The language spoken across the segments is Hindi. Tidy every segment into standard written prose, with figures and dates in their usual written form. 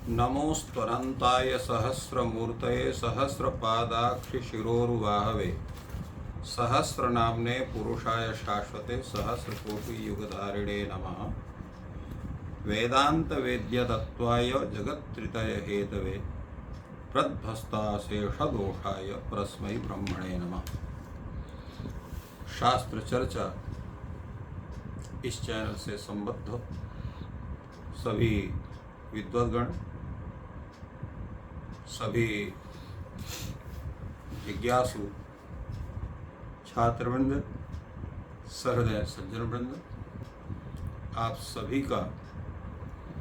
नमोऽस्त्वनन्ताय सहस्रमूर्तये सहस्रपादाक्षिशिरोरुबाहवे सहस्रनाम्ने पुरुषाय शाश्वते सहस्रकोटियुगधारिणे नमः। वेदान्तवेद्यतत्त्वाय जगत्त्रितयहेतवे प्रध्वस्ताशेषदोषाय परस्मै ब्रह्मणे नमः। शास्त्र चर्चा इस चैनल से संबद्ध सभी विद्वद्गण, सभी जिज्ञासु छात्रवृंद, सहृदय सज्जन वृंद, आप सभी का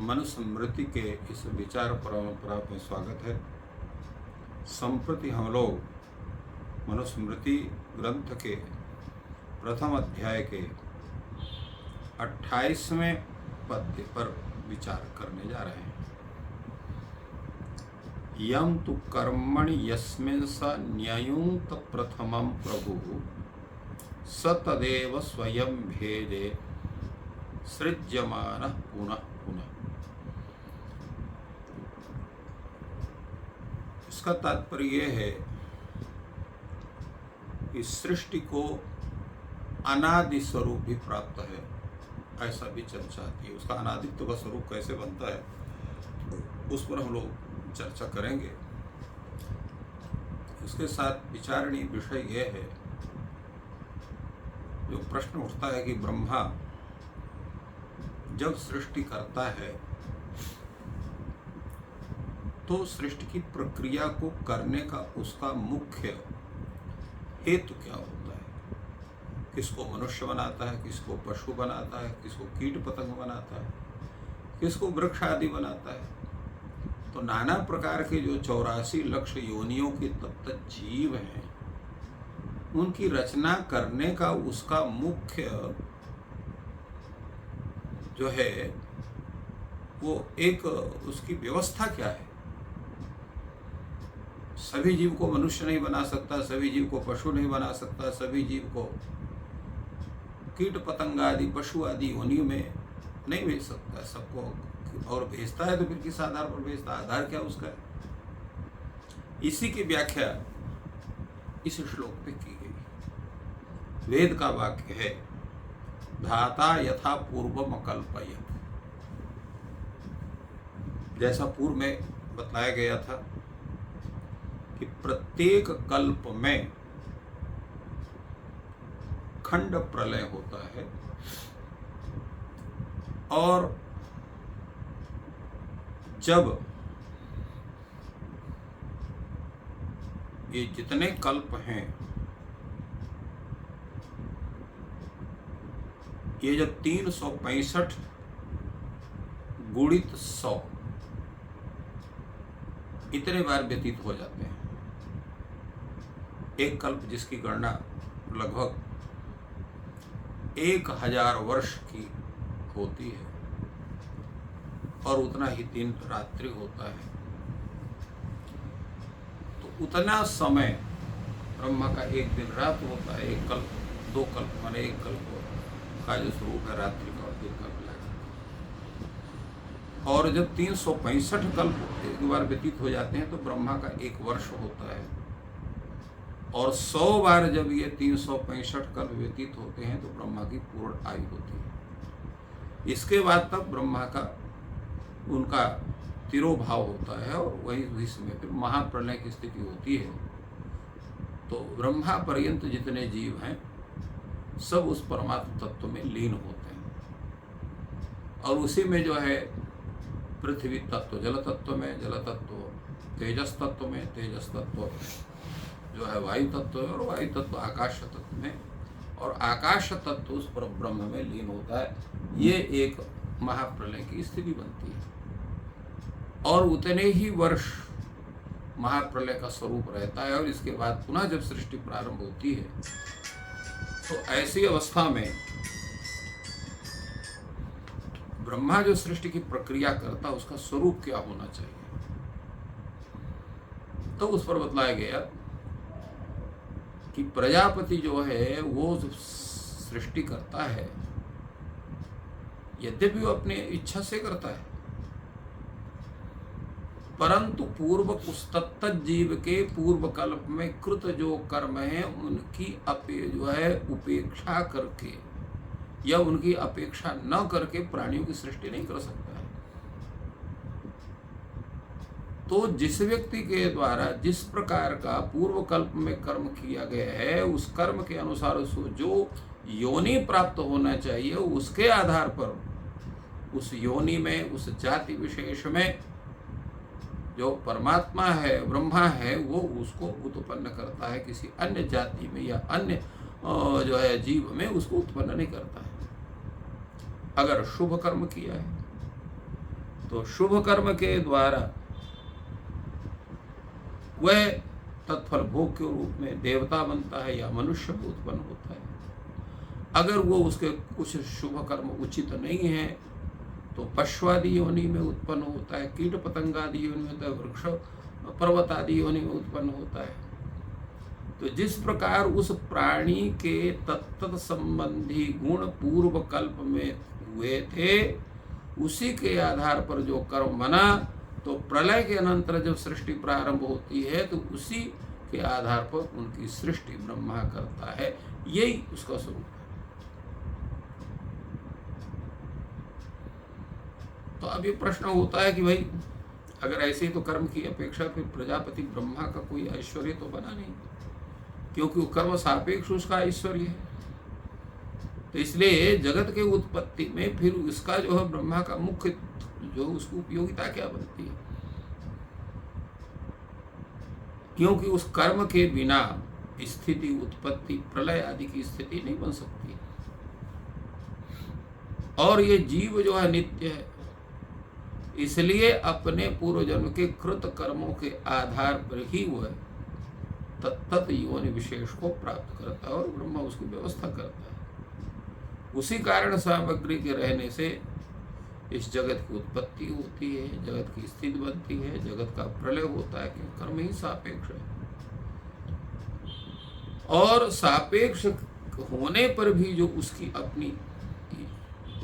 मनुस्मृति के इस विचार परंपरा में स्वागत है। संप्रति हम लोग मनुस्मृति ग्रंथ के प्रथम अध्याय के 28वें पद्य पर विचार करने जा रहे हैं। यम तु कर्मणि यस्मिन् स न्ययुंक्त प्रथमं प्रभुः स तदेव स्वयं भेदे सृज्यमानः पुनः पुनः। इसका तात्पर्य यह है कि सृष्टि को अनादि स्वरूप भी प्राप्त है, ऐसा भी चर्चा आती है। उसका अनादित्व का स्वरूप कैसे बनता है उस पर हम लोग चर्चा करेंगे। इसके साथ विचारणीय विषय यह है, जो प्रश्न उठता है कि ब्रह्मा जब सृष्टि करता है तो सृष्टि की प्रक्रिया को करने का उसका मुख्य हेतु क्या होता है। किसको मनुष्य बनाता है, किसको पशु बनाता है, किसको कीट पतंग बनाता है, किसको वृक्ष आदि बनाता है। तो नाना प्रकार के जो 84 लक्ष योनियों के तत्त जीव हैं, उनकी रचना करने का उसका मुख्य जो है वो एक उसकी व्यवस्था क्या है। सभी जीव को मनुष्य नहीं बना सकता, सभी जीव को पशु नहीं बना सकता, सभी जीव को कीट पतंग आदि पशु आदि योनियों में नहीं भेज सकता सबको, और भेजता है तो फिर किस आधार पर भेजता है, आधार क्या उसका है। इसी की व्याख्या इस श्लोक पे की गई। वेद का वाक्य है, धाता यथा पूर्वम अकल्पयत्। जैसा पूर्व में बताया गया था कि प्रत्येक कल्प में खंड प्रलय होता है, और जब ये जितने कल्प हैं, ये जब 365 गुणित 100 इतने बार व्यतीत हो जाते हैं। एक कल्प जिसकी गणना लगभग 1000 वर्ष की होती है, और उतना ही दिन रात्रि होता है। तो उतना समय ब्रह्मा का एक दिन रात होता है। एक कल्प, 2 कल्प माने एक कल्प का जो स्वरूप है रात्रि का और दिन का मिलाकर। और जब 365 कल्प एक बार व्यतीत हो जाते हैं तो ब्रह्मा का एक वर्ष होता है। और 100 बार जब ये 365 कल्प व्यतीत होते हैं तो ब्रह्मा की पूर्ण आयु होती है। इसके बाद तब ब्रह्मा का उनका तिरोभाव होता है, और वही समय फिर महाप्रलय की स्थिति होती है। तो ब्रह्मा पर्यंत जितने जीव हैं सब उस परमात्म तत्व में लीन होते हैं, और उसी में जो है पृथ्वी तत्व जल तत्व में, जल तत्व तेजस तत्व में, तेजस तत्व जो है वायु तत्व है, और वायु तत्व आकाश तत्व में, और आकाश तत्व उस पर ब्रह्म में लीन होता है। ये एक महाप्रलय की स्थिति बनती है, और उतने ही वर्ष महाप्रलय का स्वरूप रहता है। और इसके बाद पुनः जब सृष्टि प्रारंभ होती है तो ऐसी अवस्था में ब्रह्मा जो सृष्टि की प्रक्रिया करता, उसका स्वरूप क्या होना चाहिए, तो उस पर बतलाया गया कि प्रजापति जो है वो सृष्टि करता है, यद्यपि वो अपने इच्छा से करता है, परंतु पूर्वक उस तत्त जीव के पूर्व कल्प में कृत जो कर्म है उनकी जो है उपेक्षा करके या उनकी अपेक्षा न करके प्राणियों की सृष्टि नहीं कर सकता है। तो जिस व्यक्ति के द्वारा जिस प्रकार का पूर्व कल्प में कर्म किया गया है उस कर्म के अनुसार उसको जो योनि प्राप्त होना चाहिए उसके आधार पर उस योनि में उस जाति विशेष में जो परमात्मा है ब्रह्मा है वो उसको उत्पन्न करता है, किसी अन्य जाति में या अन्य जो है जीव में उसको उत्पन्न नहीं करता है। अगर शुभ कर्म किया है तो शुभ कर्म के द्वारा वह तत्फल भोग के रूप में देवता बनता है या मनुष्य उत्पन्न होता है। अगर वो उसके कुछ शुभ कर्म उचित नहीं है तो पशुआदि योनि में उत्पन्न होता है, कीट पतंगादि योनि में होता है, वृक्ष पर्वत आदि योनि में उत्पन्न होता है। तो जिस प्रकार उस प्राणी के तत्त संबंधी गुण पूर्व कल्प में हुए थे उसी के आधार पर जो कर्म बना तो प्रलय के अनंतर जब सृष्टि प्रारंभ होती है तो उसी के आधार पर उनकी सृष्टि ब्रह्मा करता है। यही उसका स्वरूप है। तो अब ये प्रश्न होता है कि भाई अगर ऐसे ही तो कर्म की अपेक्षा फिर प्रजापति ब्रह्मा का कोई ऐश्वर्य तो बना नहीं, क्योंकि वो कर्म सापेक्ष उसका ऐश्वर्य है। तो इसलिए जगत के उत्पत्ति में फिर इसका जो है ब्रह्मा का मुख्य जो उसकी उपयोगिता क्या बनती है, क्योंकि उस कर्म के बिना स्थिति उत्पत्ति प्रलय आदि की स्थिति नहीं बन सकती। और ये जीव जो है नित्य है, इसलिए अपने पूर्व जन्म के कृत कर्मों के आधार पर ही वह तत्त योनि विशेष को प्राप्त करता है और ब्रह्मा उसकी व्यवस्था करता है। उसी कारण सामग्री के रहने से इस जगत की उत्पत्ति होती है, जगत की स्थिति बनती है, जगत का प्रलय होता है, क्योंकि कर्म ही सापेक्ष है। और सापेक्ष होने पर भी जो उसकी अपनी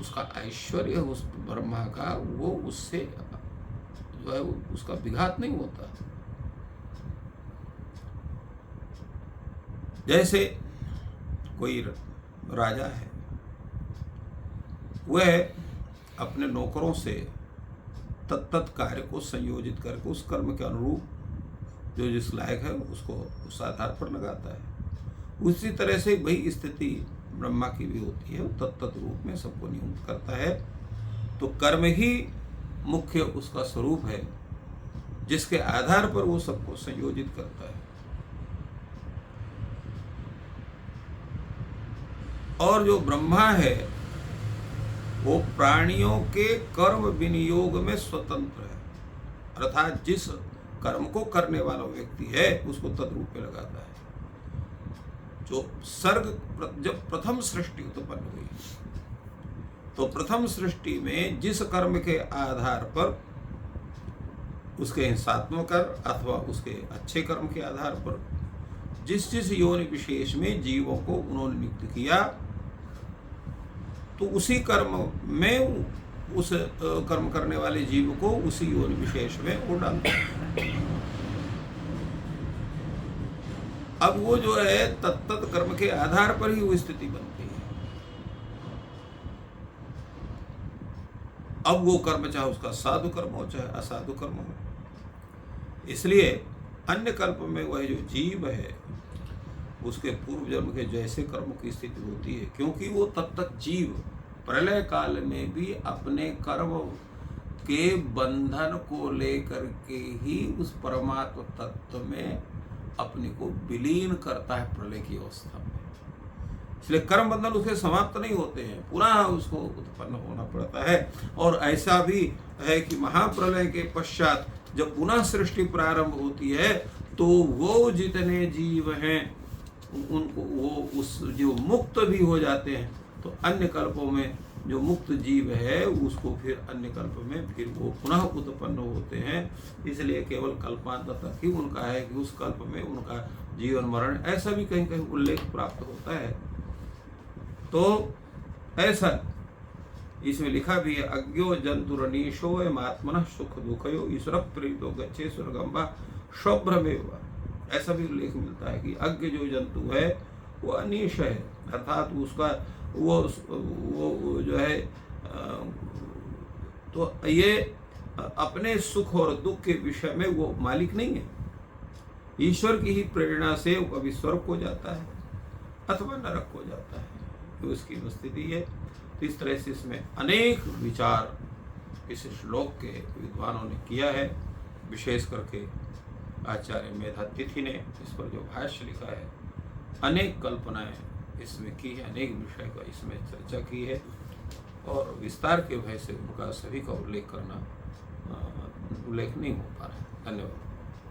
उसका ऐश्वर्य उस ब्रह्मा का वो उससे जो है उसका विघात नहीं होता। जैसे कोई राजा है, वह अपने नौकरों से तत्त कार्य को संयोजित करके उस कर्म के अनुरूप जो जिस लायक है उसको उस आधार पर लगाता है। उसी तरह से वही स्थिति ब्रह्मा की भी होती है, तत्त रूप में सबको नियुक्त करता है। तो कर्म ही मुख्य उसका स्वरूप है जिसके आधार पर वो सबको संयोजित करता है। और जो ब्रह्मा है वो प्राणियों के कर्म विनियोग में स्वतंत्र है, अर्थात जिस कर्म को करने वाला व्यक्ति है उसको तद्रूप में लगाता है। जो सर्ग जब प्रथम सृष्टि उत्पन्न हुई तो प्रथम सृष्टि में जिस कर्म के आधार पर उसके हिंसात्मक कर्म अथवा उसके अच्छे कर्म के आधार पर जिस जिस योनि विशेष में जीवों को उन्होंने नियुक्त किया तो उसी कर्म में उस कर्म करने वाले जीव को उसी योनि विशेष में वो डालते हैं। अब वो जो है तत्त कर्म के आधार पर ही वो स्थिति बनती है। अब वो कर्म चाहे उसका साधु कर्म हो चाहे असाधु कर्म हो, इसलिए अन्य कल्प में वह जो जीव है उसके पूर्व जन्म के जैसे कर्मों की स्थिति होती है, क्योंकि वो तब तक जीव प्रलय काल में भी अपने कर्म के बंधन को लेकर के ही उस परमात्म तत्व में अपने को विलीन करता है प्रलय की अवस्था में। इसलिए कर्म बंधन उसके समाप्त नहीं होते हैं, पुनः उसको उत्पन्न होना पड़ता है। और ऐसा भी है कि महाप्रलय के पश्चात जब पुनः सृष्टि प्रारंभ होती है तो वो जितने जीव हैं उनको वो उस जो मुक्त भी हो जाते हैं, तो अन्य कल्पों में जो मुक्त जीव है उसको फिर अन्य कल्प में फिर वो पुनः उत्पन्न होते हैं। इसलिए केवल कल्पांत तक ही उनका है कि उस कल्प में उनका जीवन मरण ऐसा भी कहीं कहीं उल्लेख प्राप्त होता है। तो ऐसा इसमें लिखा भी है, अज्ञो जंतुरनीशो आत्मनः सुख दुखयो ईश्वर प्रीतो गच्छे स्वर्गम्बा स्वभ्रमेव। ऐसा भी उल्लेख मिलता है कि अज्ञ जो जंतु है वो अनीश है, अर्थात उसका वो जो है तो ये अपने सुख और दुख के विषय में वो मालिक नहीं है। ईश्वर की ही प्रेरणा से वो कभी स्वर्ग को जाता है अथवा नरक को जाता है, तो उसकी स्थिति है। तो इस तरह से इसमें अनेक विचार इस श्लोक के विद्वानों ने किया है, विशेष करके आचार्य मेधातिथि ने इस पर जो भाष्य लिखा है, अनेक कल्पनाएं इसमें की है, अनेक विषय का इसमें चर्चा की है, और विस्तार के भय से उनका सभी का उल्लेख नहीं हो पा रहा है। धन्यवाद।